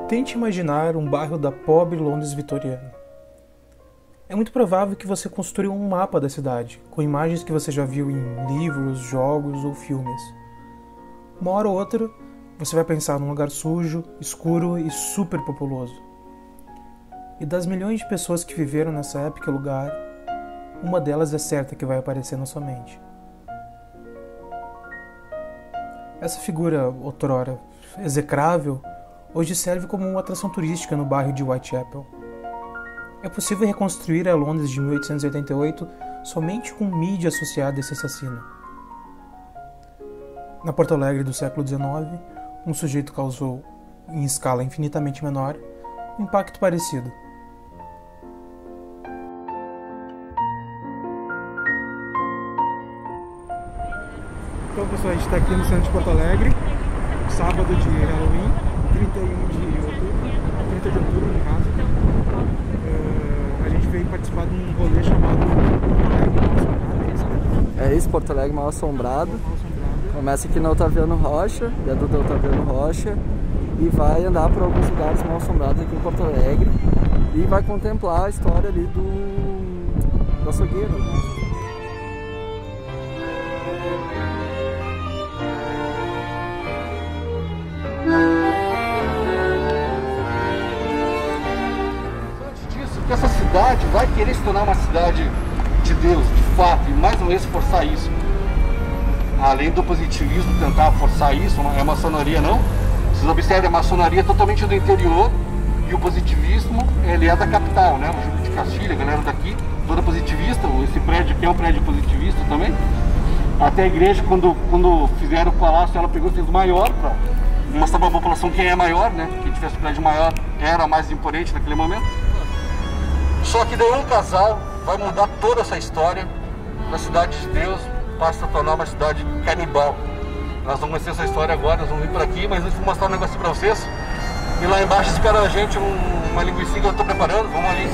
Tente imaginar um bairro da pobre Londres vitoriana. É muito provável que você construiu um mapa da cidade, com imagens que você já viu em livros, jogos ou filmes. Uma hora ou outra, você vai pensar num lugar sujo, escuro e super populoso. E das milhões de pessoas que viveram nessa época e lugar, uma delas é certa que vai aparecer na sua mente. Essa figura, outrora execrável, hoje serve como uma atração turística no bairro de Whitechapel. É possível reconstruir a Londres de 1888 somente com mídia associada a esse assassino. Na Porto Alegre do século XIX, um sujeito causou, em escala infinitamente menor, um impacto parecido. Então, pessoal, a gente está aqui no centro de Porto Alegre, sábado de Halloween, 31 de outubro, 30 de outubro no caso. A gente veio participar de um rolê chamado Porto Alegre Mal Assombrado, é isso, né? É isso, Porto Alegre Mal Assombrado. Começa aqui na Otaviano Rocha, viaduto da Otaviano Rocha, e vai andar por alguns lugares mal assombrados aqui em Porto Alegre e vai contemplar a história ali do açougueiro, né? Que essa cidade vai querer se tornar uma cidade de Deus, de fato, e mais uma vez forçar isso. Além do positivismo tentar forçar isso, é maçonaria não. Vocês observem, a maçonaria é totalmente do interior e o positivismo, ele é da capital, né? O Júlio de Castilho, a galera daqui, toda positivista, esse prédio aqui é um prédio positivista também. Até a igreja, quando fizeram o palácio, ela pegou e fez maior para mostrar para a população quem é maior, né? Quem tivesse prédio maior era mais imponente naquele momento. Só que daí um casal vai mudar toda essa história da cidade de Deus para se tornar uma cidade canibal. Nós vamos conhecer essa história agora, nós vamos vir por aqui, mas antes vou mostrar um negócio para vocês. E lá embaixo espera a gente uma linguiça que eu estou preparando, vamos ali.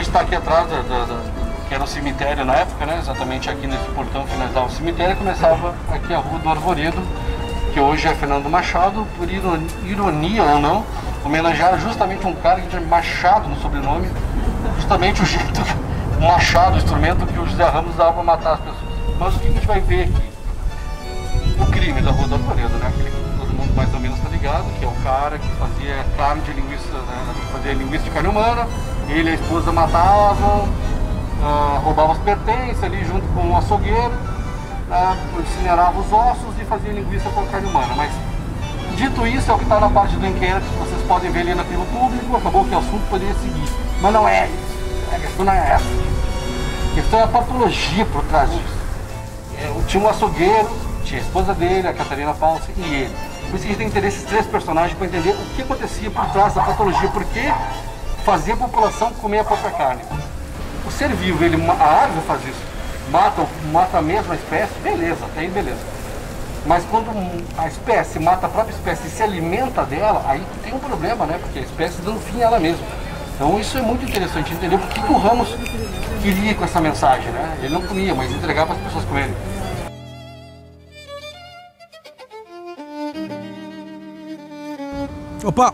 Está aqui atrás, que era o cemitério na época, né? Exatamente aqui nesse portão finalizava o cemitério e começava aqui a Rua do Arvoredo, que hoje é Fernando Machado, por ironia ou não, homenagear justamente um cara que tinha Machado no sobrenome, justamente o jeito, o machado, o instrumento que o José Ramos usava para matar as pessoas. Mas o que a gente vai ver aqui? O crime da Rua do Arvoredo, né? Aquele que todo mundo mais ou menos está ligado, que é o cara que fazia carne de linguiça, né? Fazia linguiça de carne humana. Ele e a esposa matavam, roubavam os pertences ali junto com o açougueiro, incineravam os ossos e faziam linguiça com a carne humana. Mas, dito isso, é o que está na parte do inquérito, que vocês podem ver ali naquilo público, acabou que o assunto poderia seguir. Mas não é isso, a questão não é essa. A questão é a patologia por trás disso. Tinha um açougueiro, tinha a esposa dele, a Catarina Paulsen e ele. Por isso que a gente tem que entender esses três personagens para entender o que acontecia por trás da patologia, porque fazia a população comer a própria carne. O ser vivo, a árvore faz isso, mata a mesma espécie, beleza, até aí beleza. Mas quando a espécie mata a própria espécie e se alimenta dela, aí tem um problema, né? Porque a espécie dando fim a ela mesma. Então isso é muito interessante entender por que o Ramos queria com essa mensagem, né? Ele não comia, mas entregava para as pessoas comerem. Opa!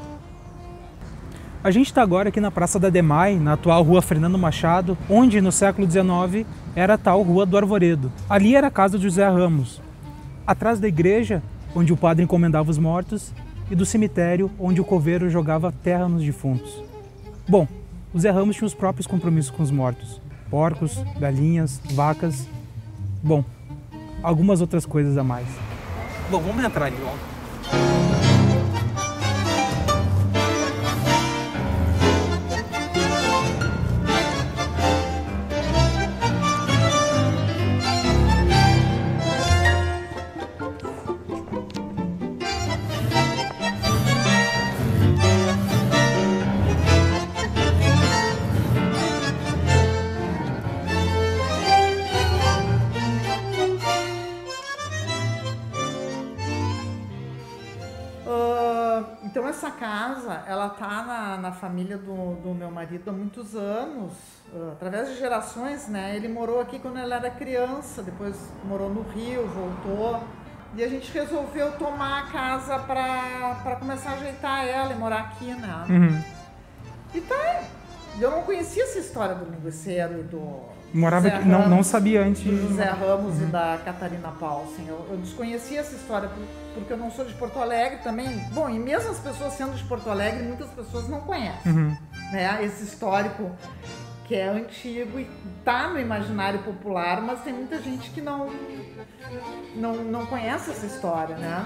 A gente está agora aqui na Praça da Demai, na atual Rua Fernando Machado, onde no século XIX era a tal Rua do Arvoredo. Ali era a casa de José Ramos, atrás da igreja, onde o padre encomendava os mortos, e do cemitério, onde o coveiro jogava terra nos defuntos. Bom, o Zé Ramos tinha os próprios compromissos com os mortos. Porcos, galinhas, vacas, bom, algumas outras coisas a mais. Bom, vamos entrar ali logo. Então essa casa, ela tá na família do meu marido há muitos anos, através de gerações, né? Ele morou aqui quando ele era criança, depois morou no Rio, voltou. E a gente resolveu tomar a casa para começar a ajeitar ela e morar aqui, né? Uhum. E tá, eu não conhecia essa história do linguiceiro e do... Morava aqui, não sabia antes. Do José Ramos e da Catarina Paulsen. Eu desconhecia essa história porque eu não sou de Porto Alegre também. Bom, e mesmo as pessoas sendo de Porto Alegre, muitas pessoas não conhecem, né? Esse histórico que é antigo e tá no imaginário popular, mas tem muita gente que não conhece essa história, né?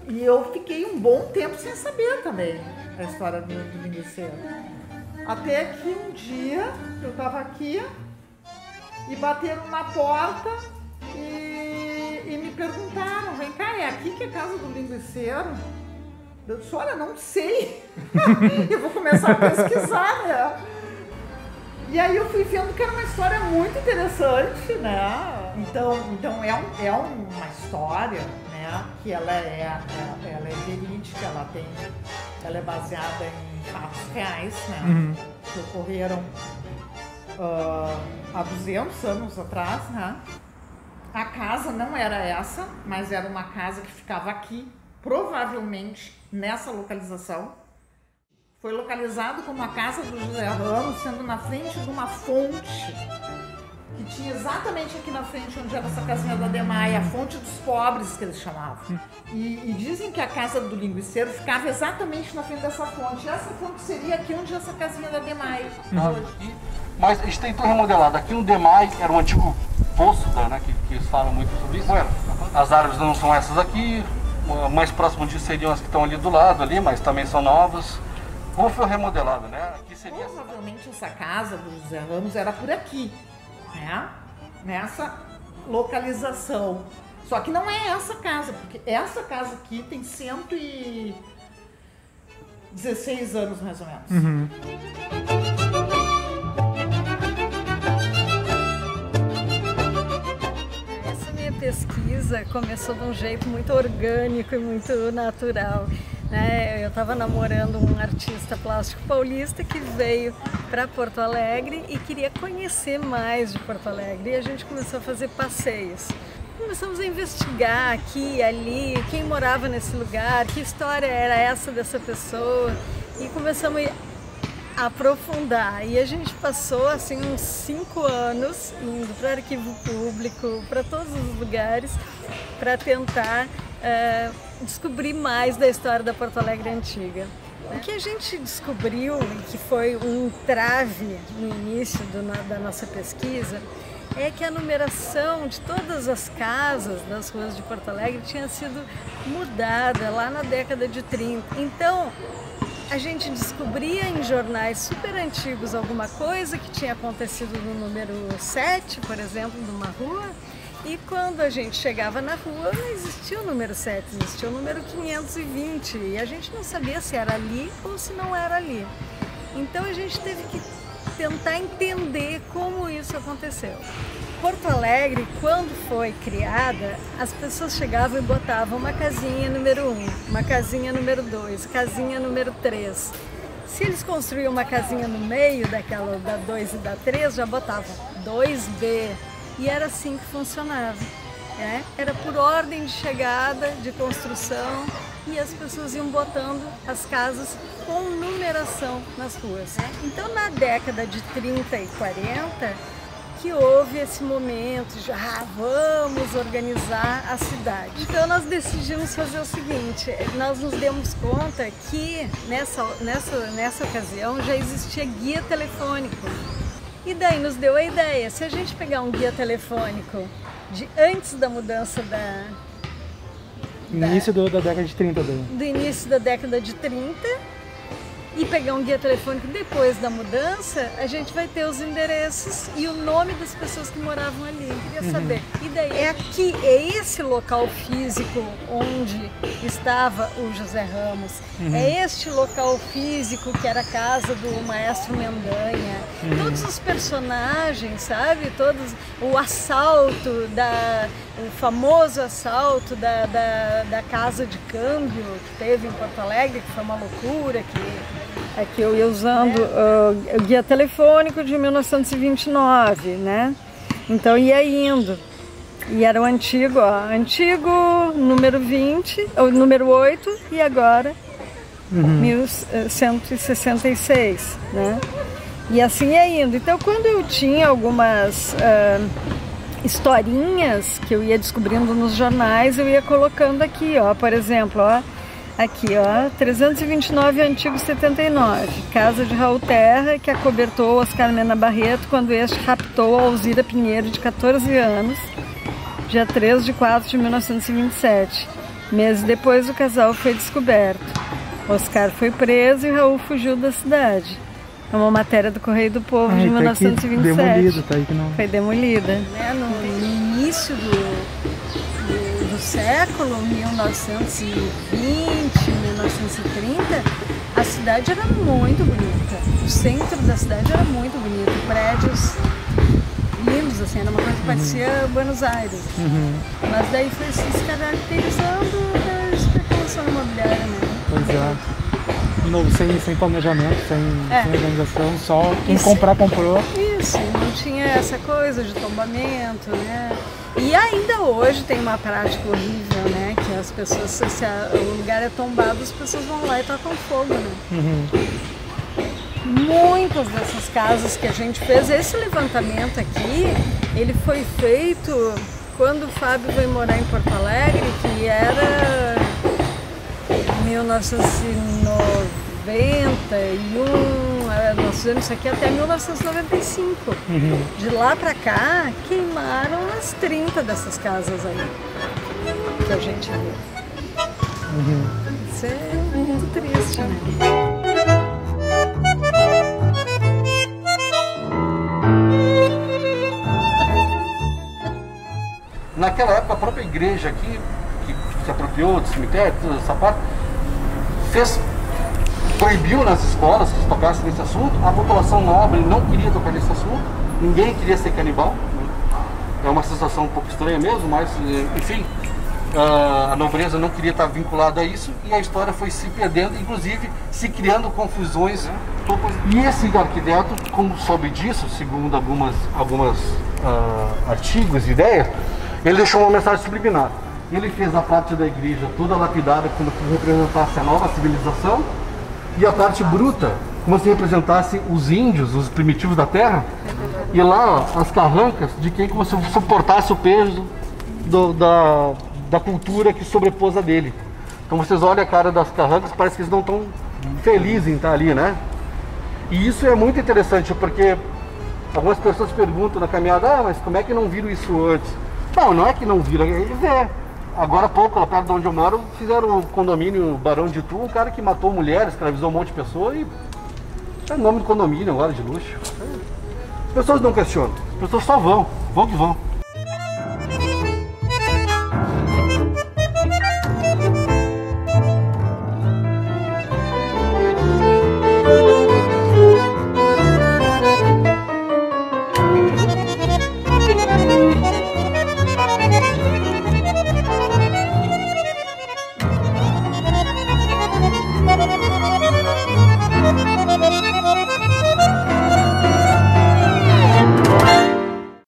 E eu fiquei um bom tempo sem saber também a história do linguiceiro. Até que um dia eu tava aqui e bateram na porta e me perguntaram, vem cá, é aqui que é a casa do linguiceiro? Eu disse, olha, não sei. Eu vou começar a pesquisar, né? E aí eu fui vendo que era uma história muito interessante, né? Então é uma história, né? Que ela é verídica, ela é baseada em fatos reais, né? Que ocorreram há 200 anos atrás, né? A casa não era essa, mas era uma casa que ficava aqui, provavelmente nessa localização. Foi localizado como a casa do José Ramos, sendo na frente de uma fonte, que tinha exatamente aqui na frente onde era essa casinha da Demai, a fonte dos pobres, que eles chamavam. E dizem que a casa do linguiceiro ficava exatamente na frente dessa fonte. E essa fonte seria aqui onde é essa casinha da Demai. Mas a gente tentou remodelar. Aqui no Demai era um antigo poço, né, que eles falam muito sobre isso. As árvores não são essas aqui, mais próximo disso seriam as que estão ali do lado, ali, mas também são novas. Ou foi remodelado, né? Aqui seria... Provavelmente essa casa do José Ramos era por aqui, né? Nessa localização. Só que não é essa casa, porque essa casa aqui tem 116 anos, mais ou menos. Essa minha pesquisa começou de um jeito muito orgânico e muito natural. Eu estava namorando um artista plástico paulista que veio para Porto Alegre e queria conhecer mais de Porto Alegre. E a gente começou a fazer passeios. Começamos a investigar aqui e ali, quem morava nesse lugar, que história era essa dessa pessoa. E começamos a aprofundar. E a gente passou assim uns 5 anos indo para arquivo público, para todos os lugares, para tentar descobrir mais da história da Porto Alegre antiga. O que a gente descobriu, e que foi um entrave no início da nossa pesquisa, é que a numeração de todas as casas das ruas de Porto Alegre tinha sido mudada lá na década de 30. Então, a gente descobria em jornais super antigos alguma coisa que tinha acontecido no número 7, por exemplo, de uma rua. E quando a gente chegava na rua, não existia o número 7, existia o número 520. E a gente não sabia se era ali ou se não era ali. Então a gente teve que tentar entender como isso aconteceu. Porto Alegre, quando foi criada, as pessoas chegavam e botavam uma casinha número 1, uma casinha número 2, casinha número 3. Se eles construíam uma casinha no meio daquela da 2 e da 3, já botavam 2B. E era assim que funcionava, né? Era por ordem de chegada, de construção, e as pessoas iam botando as casas com numeração nas ruas. Então, na década de 30 e 40, que houve esse momento de vamos organizar a cidade. Então, nós decidimos fazer o seguinte, nós nos demos conta que nessa ocasião já existia guia telefônico. E daí nos deu a ideia, se a gente pegar um guia telefônico de antes da mudança Início da década de 30. Do início da década de 30 e pegar um guia telefônico depois da mudança, a gente vai ter os endereços e o nome das pessoas que moravam ali. Eu queria saber E daí é esse local físico onde estava o José Ramos. É este local físico que era a casa do Maestro Mendanha. Todos os personagens, sabe? O assalto, o famoso assalto da casa de câmbio que teve em Porto Alegre, que foi uma loucura, que eu ia usando o guia telefônico de 1929, né? Então ia indo. E era o antigo, número 20, ou número 8, e agora 1166, né? E assim ia indo. Então quando eu tinha algumas historinhas que eu ia descobrindo nos jornais, eu ia colocando aqui, ó, por exemplo, ó, aqui, ó, 329 Antigo 79, casa de Raul Terra, que acobertou Oscar Mena Barreto quando este raptou a Alzira Pinheiro, de 14 anos, dia 3 de 4 de 1927. Meses depois, o casal foi descoberto. Oscar foi preso e Raul fugiu da cidade. É uma matéria do Correio do Povo de 1927. Demolido, tá aí que não... Foi demolida. Né? No início do século, 1920, 1930, a cidade era muito bonita. O centro da cidade era muito bonito. Prédios lindos, assim, era uma coisa que parecia Buenos Aires. Mas daí foi se caracterizando da especulação imobiliária, né? Pois é. De novo, sem planejamento, sem organização, só quem comprar, comprou. Isso, não tinha essa coisa de tombamento, né? E ainda hoje tem uma prática horrível, né? Que as pessoas, se o lugar é tombado, as pessoas vão lá e tacam fogo, né? Muitas dessas casas que a gente fez, esse levantamento aqui, ele foi feito quando o Fábio veio morar em Porto Alegre, que era 1991, nós fizemos isso aqui até 1995. De lá pra cá, queimaram as 30 dessas casas aí, que a gente viu. Isso é muito triste, né? Naquela época, a própria igreja aqui, que se apropriou do cemitério, toda essa parte, proibiu nas escolas que se tocasse nesse assunto. A população nobre não queria tocar nesse assunto, ninguém queria ser canibal. É uma sensação um pouco estranha mesmo, mas, enfim, a nobreza não queria estar vinculada a isso, e a história foi se perdendo, inclusive se criando confusões. E esse arquiteto, como soube disso, segundo algumas artigos e ideias, ele deixou uma mensagem subliminar. Ele fez a parte da igreja toda lapidada, como se representasse a nova civilização, e a parte bruta, como se representasse os índios, os primitivos da terra, e lá, ó, as carrancas de quem como se suportasse o peso da cultura que sobrepôs a dele. Então vocês olham a cara das carrancas, parece que eles não estão felizes em estar ali, né? E isso é muito interessante, porque algumas pessoas perguntam na caminhada, mas como é que não viram isso antes? Não é que não viram, eles agora há pouco, lá perto de onde eu moro, fizeram o condomínio Barão de Itu, um cara que matou mulheres, escravizou um monte de pessoas, e é nome do condomínio agora, de luxo. As pessoas não questionam, as pessoas só vão que vão.